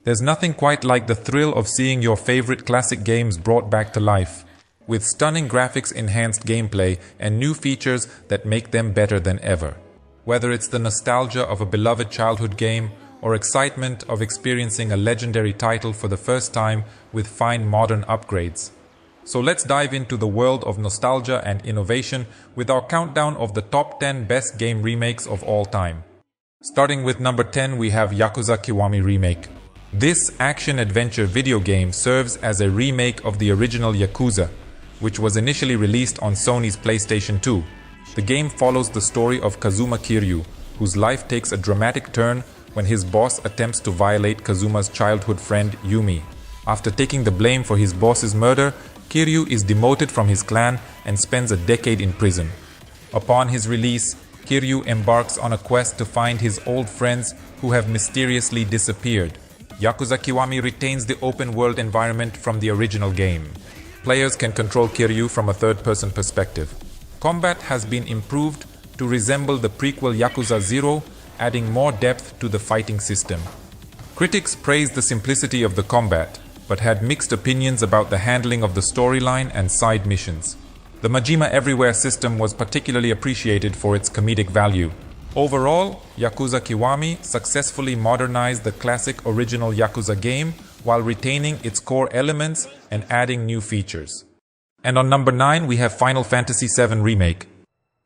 There's nothing quite like the thrill of seeing your favorite classic games brought back to life, with stunning graphics, enhanced gameplay, and new features that make them better than ever. Whether it's the nostalgia of a beloved childhood game or excitement of experiencing a legendary title for the first time with fine modern upgrades. So let's dive into the world of nostalgia and innovation with our countdown of the top 10 best game remakes of all time. Starting with number 10, we have Yakuza Kiwami Remake. This action-adventure video game serves as a remake of the original Yakuza, which was initially released on Sony's PlayStation 2. The game follows the story of Kazuma Kiryu, whose life takes a dramatic turn when his boss attempts to violate Kazuma's childhood friend Yumi. After taking the blame for his boss's murder, Kiryu is demoted from his clan and spends a decade in prison. Upon his release, Kiryu embarks on a quest to find his old friends who have mysteriously disappeared. Yakuza Kiwami retains the open-world environment from the original game. Players can control Kiryu from a third-person perspective. Combat has been improved to resemble the prequel Yakuza 0, adding more depth to the fighting system. Critics praised the simplicity of the combat, but had mixed opinions about the handling of the storyline and side missions. The Majima Everywhere system was particularly appreciated for its comedic value. Overall, Yakuza Kiwami successfully modernized the classic original Yakuza game while retaining its core elements and adding new features. And on number 9, we have Final Fantasy VII Remake.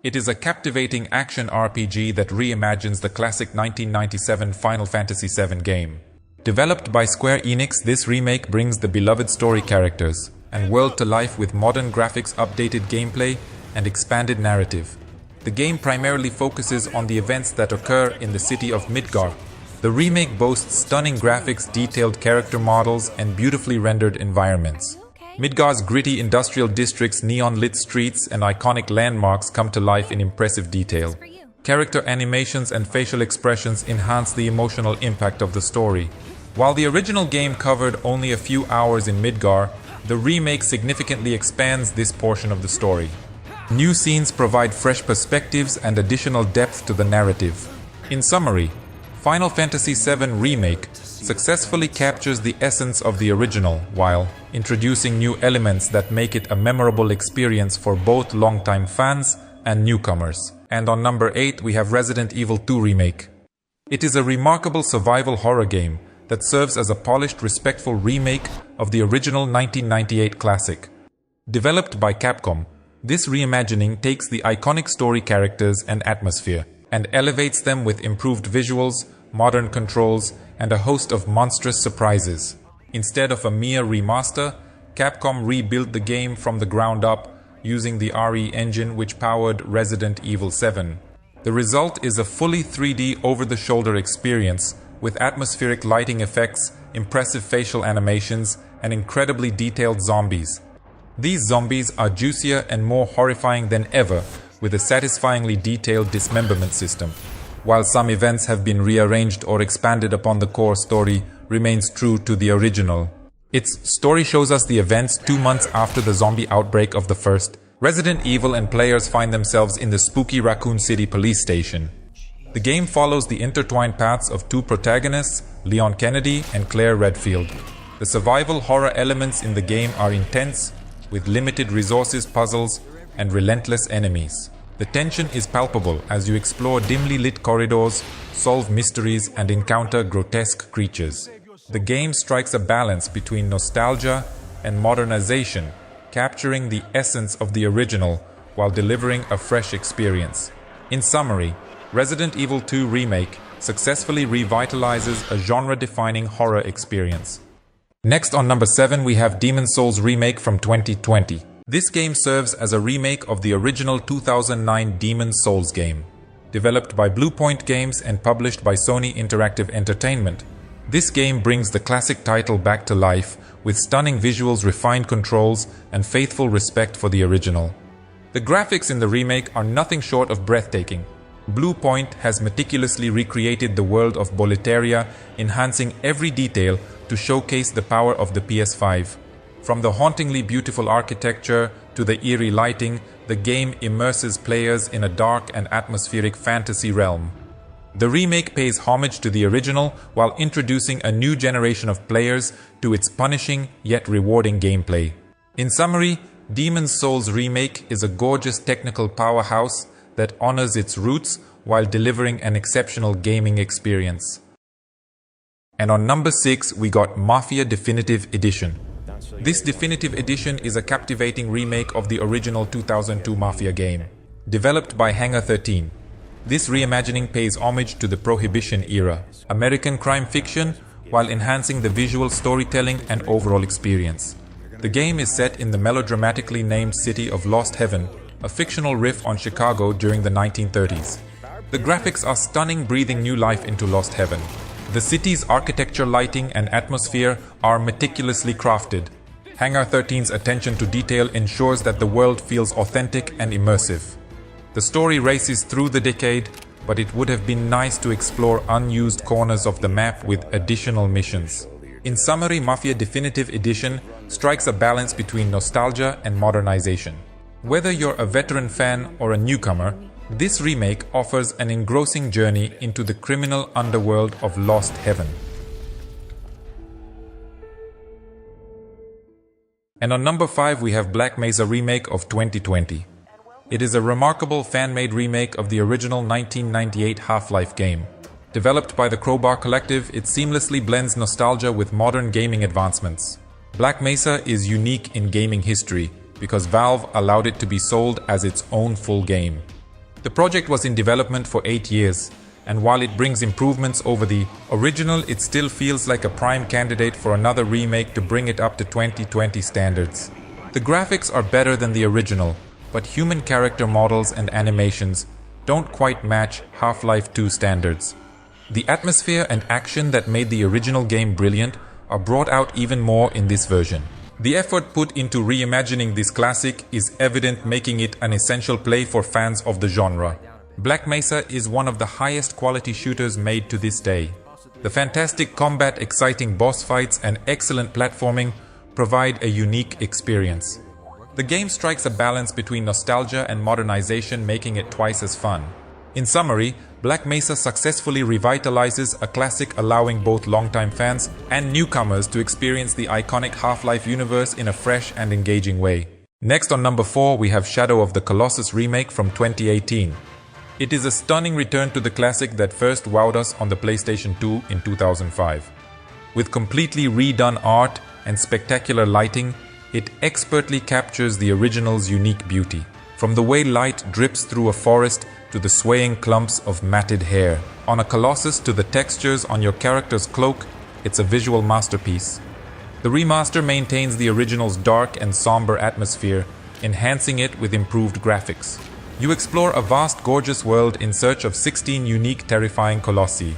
It is a captivating action RPG that reimagines the classic 1997 Final Fantasy VII game. Developed by Square Enix, this remake brings the beloved story characters and world to life with modern graphics, updated gameplay, and expanded narrative. The game primarily focuses on the events that occur in the city of Midgar. The remake boasts stunning graphics, detailed character models, and beautifully rendered environments. Midgar's gritty industrial districts, neon-lit streets, and iconic landmarks come to life in impressive detail. Character animations and facial expressions enhance the emotional impact of the story. While the original game covered only a few hours in Midgar, the remake significantly expands this portion of the story. New scenes provide fresh perspectives and additional depth to the narrative. In summary, Final Fantasy VII Remake successfully captures the essence of the original while introducing new elements that make it a memorable experience for both longtime fans and newcomers. And on number 8, we have Resident Evil 2 Remake. It is a remarkable survival horror game that serves as a polished, respectful remake of the original 1998 classic. Developed by Capcom, this reimagining takes the iconic story characters and atmosphere and elevates them with improved visuals, modern controls, and a host of monstrous surprises. Instead of a mere remaster, Capcom rebuilt the game from the ground up using the RE engine which powered Resident Evil 7. The result is a fully 3D over-the-shoulder experience with atmospheric lighting effects, impressive facial animations, and incredibly detailed zombies. These zombies are juicier and more horrifying than ever, with a satisfyingly detailed dismemberment system. While some events have been rearranged or expanded upon, the core story remains true to the original. Its story shows us the events 2 months after the zombie outbreak of the first Resident Evil, and players find themselves in the spooky Raccoon City police station. The game follows the intertwined paths of two protagonists, Leon Kennedy and Claire Redfield. The survival horror elements in the game are intense, with limited resources, puzzles, and relentless enemies. The tension is palpable as you explore dimly lit corridors, solve mysteries, and encounter grotesque creatures. The game strikes a balance between nostalgia and modernization, capturing the essence of the original while delivering a fresh experience. In summary, Resident Evil 2 Remake successfully revitalizes a genre-defining horror experience. Next on number 7, we have Demon's Souls Remake from 2020. This game serves as a remake of the original 2009 Demon's Souls game. Developed by Bluepoint Games and published by Sony Interactive Entertainment, this game brings the classic title back to life with stunning visuals, refined controls, and faithful respect for the original. The graphics in the remake are nothing short of breathtaking. Bluepoint has meticulously recreated the world of Boletaria, enhancing every detail to showcase the power of the PS5. From the hauntingly beautiful architecture to the eerie lighting, the game immerses players in a dark and atmospheric fantasy realm. The remake pays homage to the original while introducing a new generation of players to its punishing yet rewarding gameplay. In summary, Demon's Souls Remake is a gorgeous technical powerhouse that honors its roots while delivering an exceptional gaming experience. And on number 6, we got Mafia Definitive Edition. This Definitive Edition is a captivating remake of the original 2002 Mafia game, developed by Hangar 13. This reimagining pays homage to the Prohibition era, American crime fiction, while enhancing the visual storytelling and overall experience. The game is set in the melodramatically named city of Lost Heaven, a fictional riff on Chicago during the 1930s. The graphics are stunning, breathing new life into Lost Heaven. The city's architecture, lighting, and atmosphere are meticulously crafted. Hangar 13's attention to detail ensures that the world feels authentic and immersive. The story races through the decade, but it would have been nice to explore unused corners of the map with additional missions. In summary, Mafia Definitive Edition strikes a balance between nostalgia and modernization. Whether you're a veteran fan or a newcomer, this remake offers an engrossing journey into the criminal underworld of Lost Heaven. And on number 5, we have Black Mesa Remake of 2020. It is a remarkable fan-made remake of the original 1998 Half-Life game. Developed by the Crowbar Collective, it seamlessly blends nostalgia with modern gaming advancements. Black Mesa is unique in gaming history because Valve allowed it to be sold as its own full game. The project was in development for 8 years, and while it brings improvements over the original, it still feels like a prime candidate for another remake to bring it up to 2020 standards. The graphics are better than the original, but human character models and animations don't quite match Half-Life 2 standards. The atmosphere and action that made the original game brilliant are brought out even more in this version. The effort put into reimagining this classic is evident, making it an essential play for fans of the genre. Black Mesa is one of the highest quality shooters made to this day. The fantastic combat, exciting boss fights, and excellent platforming provide a unique experience. The game strikes a balance between nostalgia and modernization, making it twice as fun. In summary, Black Mesa successfully revitalizes a classic, allowing both longtime fans and newcomers to experience the iconic Half-Life universe in a fresh and engaging way. Next, on number 4, we have Shadow of the Colossus Remake from 2018. It is a stunning return to the classic that first wowed us on the PlayStation 2 in 2005. With completely redone art and spectacular lighting, it expertly captures the original's unique beauty. From the way light drips through a forest to the swaying clumps of matted hair on a Colossus to the textures on your character's cloak, it's a visual masterpiece. The remaster maintains the original's dark and somber atmosphere, enhancing it with improved graphics. You explore a vast, gorgeous world in search of 16 unique, terrifying colossi.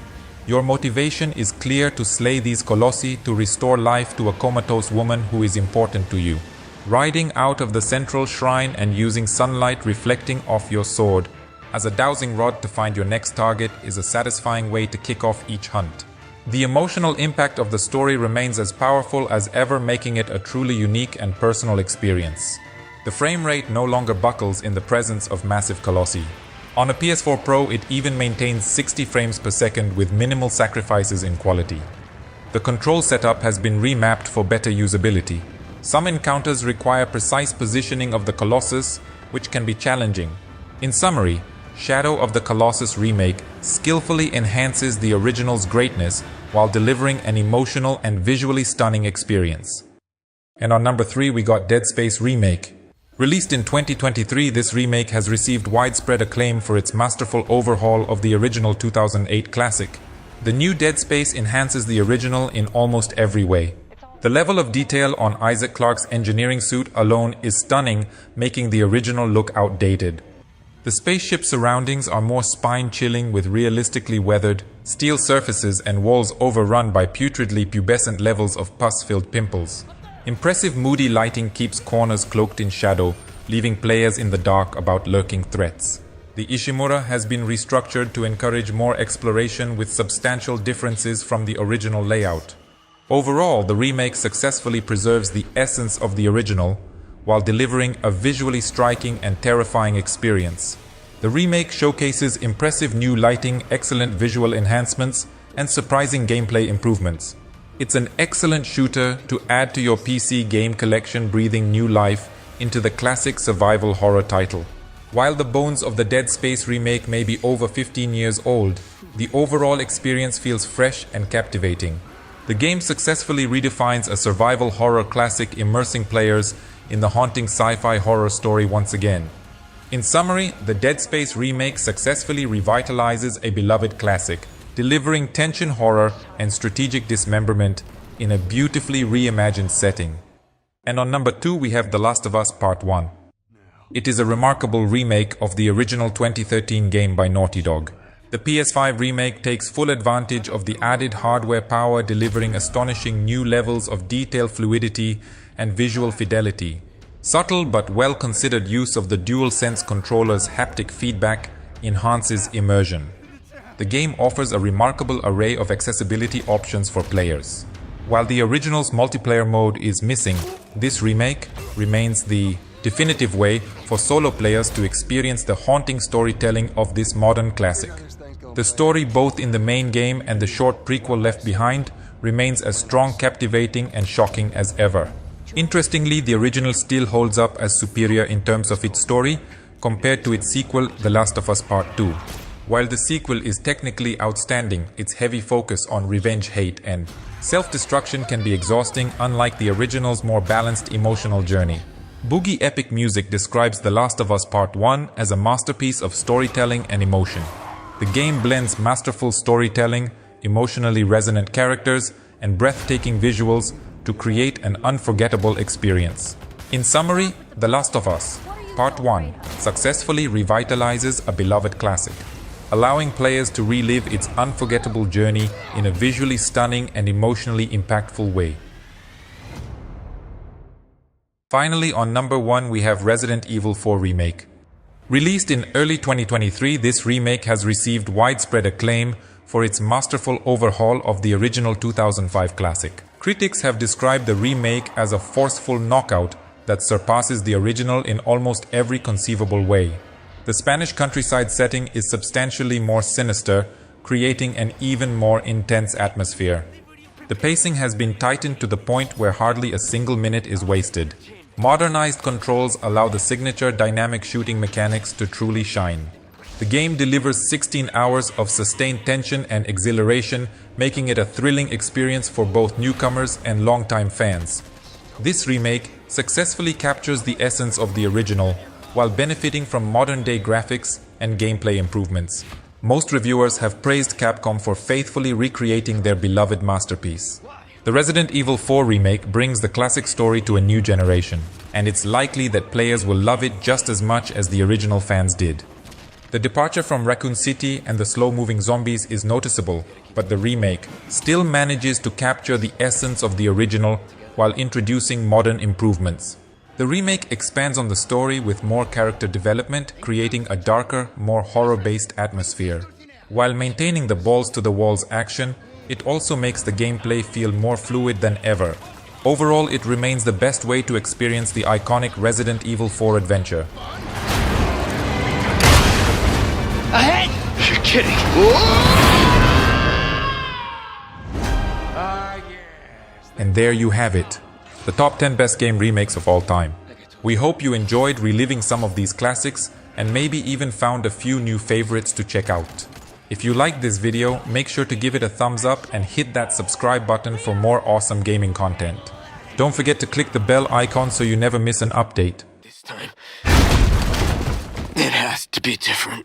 Your motivation is clear: to slay these colossi to restore life to a comatose woman who is important to you. Riding out of the central shrine and using sunlight reflecting off your sword as a dowsing rod to find your next target is a satisfying way to kick off each hunt. The emotional impact of the story remains as powerful as ever, making it a truly unique and personal experience. The frame rate no longer buckles in the presence of massive colossi. On a PS4 Pro, it even maintains 60 frames per second with minimal sacrifices in quality. The control setup has been remapped for better usability. Some encounters require precise positioning of the Colossus, which can be challenging. In summary, Shadow of the Colossus Remake skillfully enhances the original's greatness while delivering an emotional and visually stunning experience. And on number 3, we got Dead Space Remake. Released in 2023, this remake has received widespread acclaim for its masterful overhaul of the original 2008 classic. The new Dead Space enhances the original in almost every way. The level of detail on Isaac Clarke's engineering suit alone is stunning, making the original look outdated. The spaceship surroundings are more spine-chilling, with realistically weathered steel surfaces and walls overrun by putridly pubescent levels of pus-filled pimples. Impressive moody lighting keeps corners cloaked in shadow, leaving players in the dark about lurking threats. The Ishimura has been restructured to encourage more exploration with substantial differences from the original layout. Overall, the remake successfully preserves the essence of the original while delivering a visually striking and terrifying experience. The remake showcases impressive new lighting, excellent visual enhancements, and surprising gameplay improvements. It's an excellent shooter to add to your PC game collection, breathing new life into the classic survival horror title. While the bones of the Dead Space remake may be over 15 years old, the overall experience feels fresh and captivating. The game successfully redefines a survival horror classic, immersing players in the haunting sci-fi horror story once again. In summary, the Dead Space remake successfully revitalizes a beloved classic, delivering tension, horror, and strategic dismemberment in a beautifully reimagined setting. And on number 2 we have The Last of Us Part 1. It is a remarkable remake of the original 2013 game by Naughty Dog. The PS5 remake takes full advantage of the added hardware power, delivering astonishing new levels of detail, fluidity, and visual fidelity. Subtle but well-considered use of the DualSense controller's haptic feedback enhances immersion. The game offers a remarkable array of accessibility options for players. While the original's multiplayer mode is missing, this remake remains the definitive way for solo players to experience the haunting storytelling of this modern classic. The story, both in the main game and the short prequel Left Behind, remains as strong, captivating, and shocking as ever. Interestingly, the original still holds up as superior in terms of its story compared to its sequel, The Last of Us Part 2. While the sequel is technically outstanding, its heavy focus on revenge, hate, and self-destruction can be exhausting, unlike the original's more balanced emotional journey. Boogie Epic Music describes The Last of Us Part 1 as a masterpiece of storytelling and emotion. The game blends masterful storytelling, emotionally resonant characters, and breathtaking visuals to create an unforgettable experience. In summary, The Last of Us Part 1 successfully revitalizes a beloved classic, allowing players to relive its unforgettable journey in a visually stunning and emotionally impactful way. Finally, on number 1 we have Resident Evil 4 Remake. Released in early 2023, this remake has received widespread acclaim for its masterful overhaul of the original 2005 classic. Critics have described the remake as a forceful knockout that surpasses the original in almost every conceivable way. The Spanish countryside setting is substantially more sinister, creating an even more intense atmosphere. The pacing has been tightened to the point where hardly a single minute is wasted. Modernized controls allow the signature dynamic shooting mechanics to truly shine. The game delivers 16 hours of sustained tension and exhilaration, making it a thrilling experience for both newcomers and longtime fans. This remake successfully captures the essence of the original, while benefiting from modern-day graphics and gameplay improvements. Most reviewers have praised Capcom for faithfully recreating their beloved masterpiece. The Resident Evil 4 remake brings the classic story to a new generation, and it's likely that players will love it just as much as the original fans did. The departure from Raccoon City and the slow-moving zombies is noticeable, but the remake still manages to capture the essence of the original while introducing modern improvements. The remake expands on the story with more character development, creating a darker, more horror-based atmosphere. While maintaining the balls-to-the-walls action, it also makes the gameplay feel more fluid than ever. Overall, it remains the best way to experience the iconic Resident Evil 4 adventure. Ahead! You're kidding. And there you have it, the top 10 best game remakes of all time. We hope you enjoyed reliving some of these classics and maybe even found a few new favorites to check out. If you liked this video, make sure to give it a thumbs up and hit that subscribe button for more awesome gaming content. Don't forget to click the bell icon so you never miss an update. This time, it has to be different.